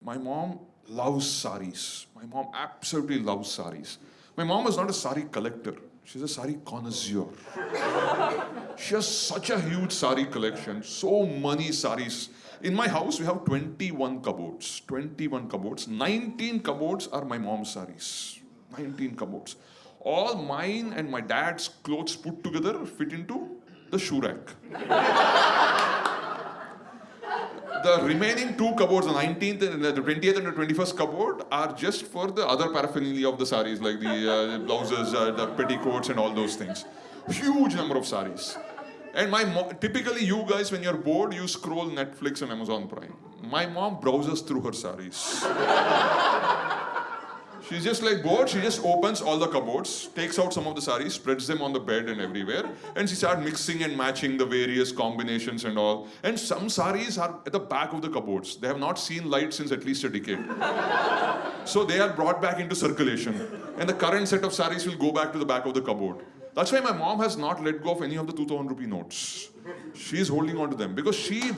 My mom loves saris. My mom absolutely loves saris. My mom is not a sari collector. She's a sari connoisseur. She has such a huge sari collection, so many saris. In my house, we have 21 cupboards. 21 cupboards. 19 cupboards are my mom's saris. 19 cupboards. All mine and my dad's clothes put together fit into the shoe rack. The remaining two cupboards, the 19th and the 20th and the 21st cupboard, are just for the other paraphernalia of the saris, like the blouses, the petticoats and all those things. Huge number of saris. And typically you guys, when you're bored, you scroll Netflix and Amazon Prime. My mom browses through her saris. She's just like bored, she just opens all the cupboards, takes out some of the saris, spreads them on the bed and everywhere, and she starts mixing and matching the various combinations and all. And some saris are at the back of the cupboards. They have not seen light since at least a decade. So they are brought back into circulation. And the current set of saris will go back to the back of the cupboard. That's why my mom has not let go of any of the 2,000 rupee notes. She is holding on to them because she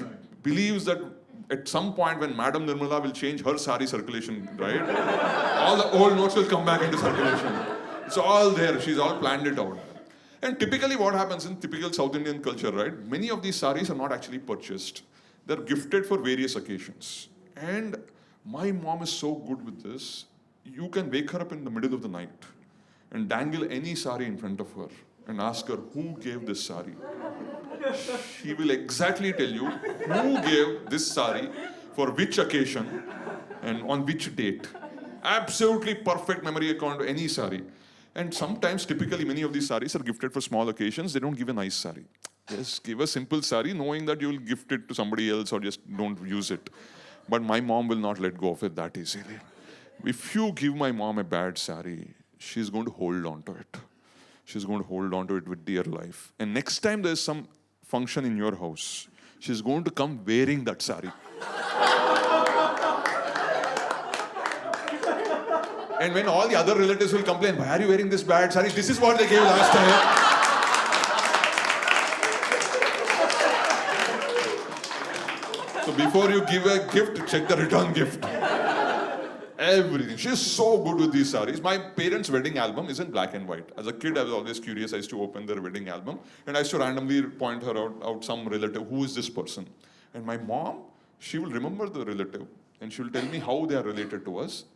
believes that at some point when Madam Nirmala will change her sari circulation, right? All the old notes will come back into circulation. It's all there. She's all planned it out. And typically what happens in typical South Indian culture, right? Many of these saris are not actually purchased. They're gifted for various occasions. And my mom is so good with this. You can wake her up in the middle of the night and dangle any sari in front of her and ask her, who gave this sari? She will exactly tell you who gave this sari, for which occasion, and on which date. Absolutely perfect memory account to any sari. And sometimes, typically, many of these saris are gifted for small occasions. They don't give a nice sari. Just give a simple sari, knowing that you will gift it to somebody else or just don't use it. But my mom will not let go of it that easily. If you give my mom a bad sari, she's going to hold on to it. She's going to hold on to it with dear life. And next time there's some function in your house, she's going to come wearing that sari. And when all the other relatives will complain, why are you wearing this bad sari? This is what they gave last time. So before you give a gift, check the return gift. Everything. She's so good with these saris. My parents' wedding album is in black and white. As a kid, I was always curious. I used to open their wedding album, and I used to randomly point her out some relative. Who is this person? And my mom, she will remember the relative, and she will tell me how they are related to us.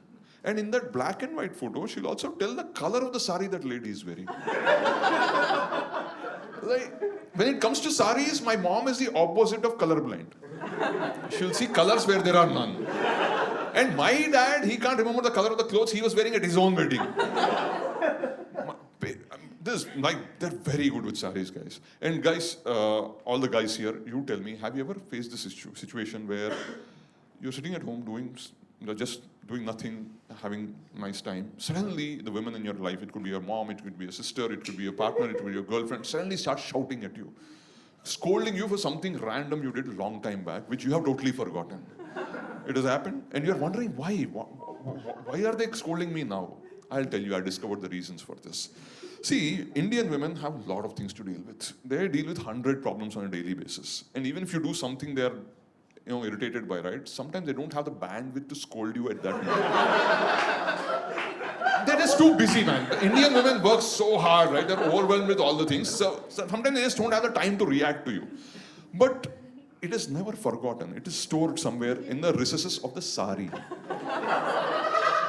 And in that black and white photo, she'll also tell the color of the sari that lady is wearing. Like, when it comes to saris, my mom is the opposite of colorblind. She'll see colors where there are none. And my dad, he can't remember the color of the clothes he was wearing at his own wedding. They're very good with saris, guys. And guys, all the guys here, you tell me, have you ever faced this situation where you're sitting at home just doing nothing, having a nice time. Suddenly, the women in your life, it could be your mom, it could be your sister, it could be your partner, it could be your girlfriend, suddenly start shouting at you, scolding you for something random you did a long time back, which you have totally forgotten. It has happened, and you're wondering why. Why are they scolding me now? I'll tell you, I discovered the reasons for this. See, Indian women have a lot of things to deal with. They deal with 100 problems on a daily basis. And even if you do something they're irritated by, right? Sometimes they don't have the bandwidth to scold you at that moment. They're just too busy, man. The Indian women work so hard, right? They're overwhelmed with all the things. So sometimes they just don't have the time to react to you. But it is never forgotten. It is stored somewhere in the recesses of the sari.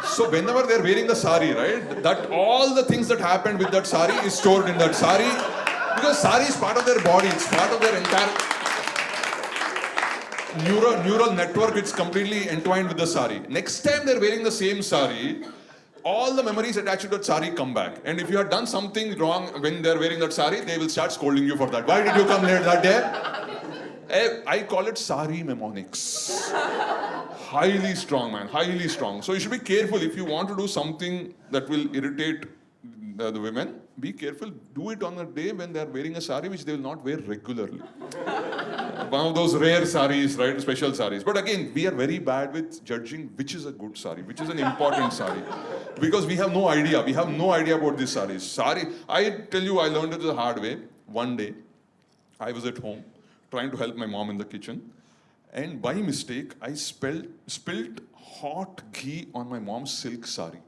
So whenever they're wearing the sari, right, that all the things that happened with that sari is stored in that sari, because sari is part of their body. It's part of their entire neural network. It's completely entwined with the sari. Next time they're wearing the same sari, all the memories attached to that sari come back. And if you have done something wrong when they're wearing that sari, they will start scolding you for that. Why did you come late that day? I call it sari mnemonics. Highly strong, man. Highly strong. So you should be careful if you want to do something that will irritate the women. Be careful. Do it on a day when they are wearing a sari which they will not wear regularly. One of those rare saris, right? Special saris. But again, we are very bad with judging which is a good sari, which is an important sari. Because we have no idea. We have no idea about these saris. Sari, I tell you, I learned it the hard way. One day, I was at home trying to help my mom in the kitchen. And by mistake, I spilt hot ghee on my mom's silk sari.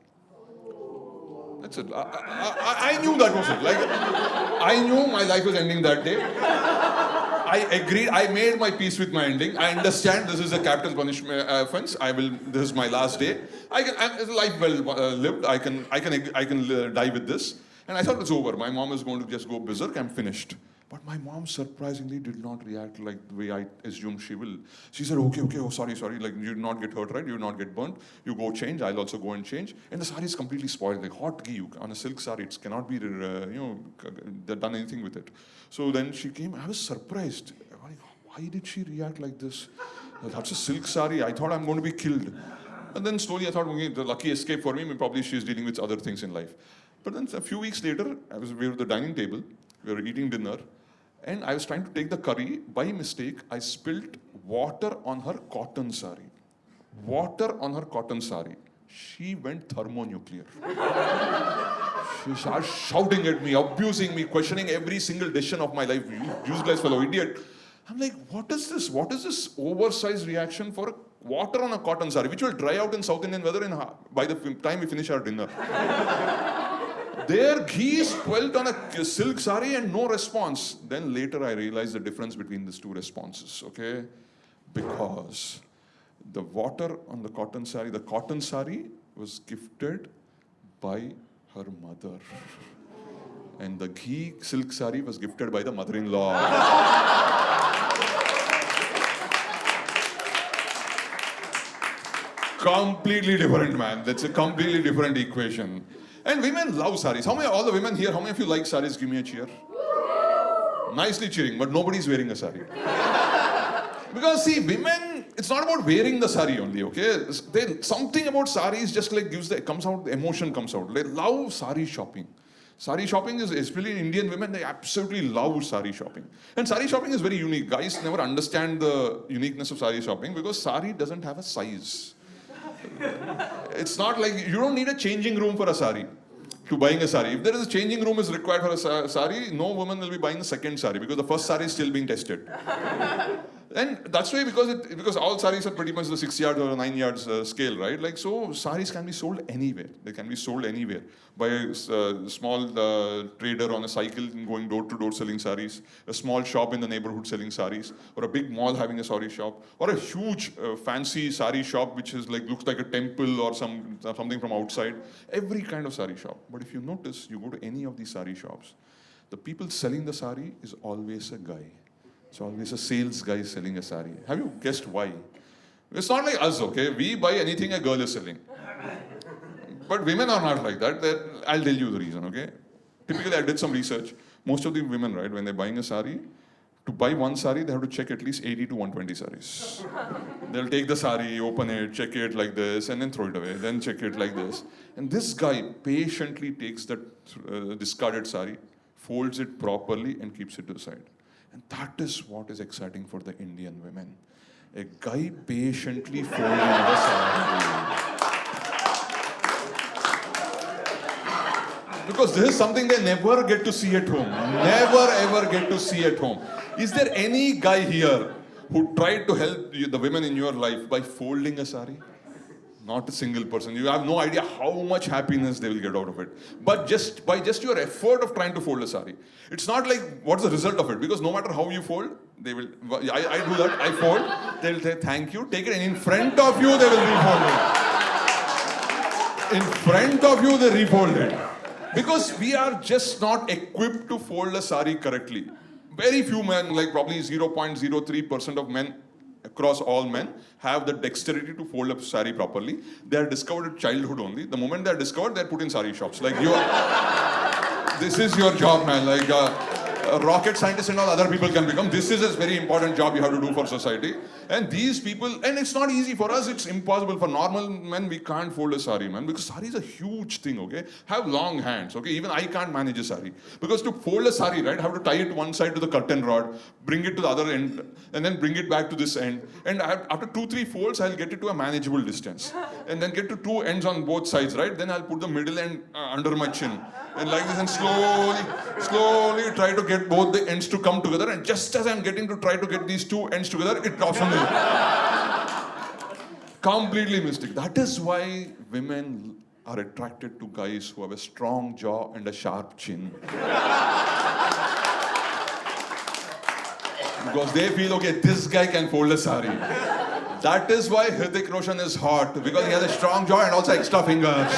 That's it. I knew that was it. Like, I knew my life was ending that day. I agreed. I made my peace with my ending. I understand this is a capital punishment offense. This is my last day. Life well lived. I can die with this. And I thought it's over. My mom is going to just go berserk. I'm finished. But my mom surprisingly did not react like the way I assumed she will. She said, okay, oh, sorry. Like, you did not get hurt, right? You did not get burnt. You go change. I'll also go and change. And the sari is completely spoiled. Like hot ghee on a silk sari. It cannot be, done anything with it. So then she came. I was surprised. Why did she react like this? That's a silk sari. I thought I'm going to be killed. And then slowly I thought, okay, the lucky escape for me. Probably she's dealing with other things in life. But then a few weeks later, we were at the dining table. We were eating dinner. And I was trying to take the curry. By mistake, I spilled water on her cotton sari. Water on her cotton sari. She went thermonuclear. She started shouting at me, abusing me, questioning every single decision of my life. You useless fellow, idiot. I'm like, what is this? What is this oversized reaction for water on a cotton sari, which will dry out in South Indian weather by the time we finish our dinner? Their ghee spilled on a silk sari and no response. Then later I realized the difference between these two responses, okay? Because the water on the cotton sari was gifted by her mother. And the ghee silk sari was gifted by the mother-in-law. Completely different, man. That's a completely different equation. And women love saris. All the women here, how many of you like saris? Give me a cheer. Nicely cheering, but nobody's wearing a sari. Because see, women, it's not about wearing the sari only, okay? Something about saris just like the emotion comes out. They love sari shopping. Sari shopping is, especially Indian women, they absolutely love sari shopping. And sari shopping is very unique. Guys never understand the uniqueness of sari shopping because sari doesn't have a size. It's not like, you don't need a changing room for a sari. To buying a sari. If there is a changing room is required for a sari, no woman will be buying the second sari because the first sari is still being tested. And that's why, because all saris are pretty much the 6 yards or 9 yards scale, right? Like, so saris can be sold anywhere. They can be sold anywhere. By a small trader on a cycle going door to door selling saris, a small shop in the neighborhood selling saris, or a big mall having a sari shop, or a huge fancy sari shop which is like looks like a temple or something from outside. Every kind of sari shop. But if you notice, you go to any of these sari shops, the people selling the sari is always a guy. It's always a sales guy selling a sari. Have you guessed why? It's not like us, okay? We buy anything a girl is selling. But women are not like that. I'll tell you the reason, okay? Typically, I did some research. Most of the women, right, when they're buying a sari, to buy one sari, they have to check at least 80 to 120 saris. They'll take the sari, open it, check it like this, and then throw it away. Then check it like this. And this guy patiently takes that discarded sari, folds it properly, and keeps it to the side. And that is what is exciting for the Indian women. A guy patiently folding the sari. Because this is something they never get to see at home. Never ever get to see at home. Is there any guy here who tried to help the women in your life by folding a sari? Not a single person. You have no idea how much happiness they will get out of it. But by just your effort of trying to fold a sari. It's not like what's the result of it. Because no matter how you fold, they will. I do that. I fold. They'll say thank you. Take it, and in front of you they will refold it. In front of you they refold it. Because we are just not equipped to fold a sari correctly. Very few men, like probably 0.03% of men across all men, have the dexterity to fold a sari properly. They are discovered at childhood only. The moment they are discovered, they are put in sari shops. Like, this is your job, man. Like, rocket scientists and all other people can become. This is a very important job you have to do for society. And these people, and it's not easy for us, it's impossible. For normal men, we can't fold a sari, man. Because sari is a huge thing, okay? Have long hands, okay? Even I can't manage a sari. Because to fold a sari, right, I have to tie it one side to the curtain rod, bring it to the other end, and then bring it back to this end. And after 2-3 folds, I'll get it to a manageable distance. And then get to 2 ends on both sides, right? Then I'll put the middle end under my chin. And like this, and slowly try to get both the ends to come together. And just as I'm getting to try to get these 2 ends together, it drops from Completely missed it. That is why women are attracted to guys who have a strong jaw and a sharp chin. Because they feel, okay, this guy can fold a sari. That is why Hrithik Roshan is hot, because he has a strong jaw and also extra fingers.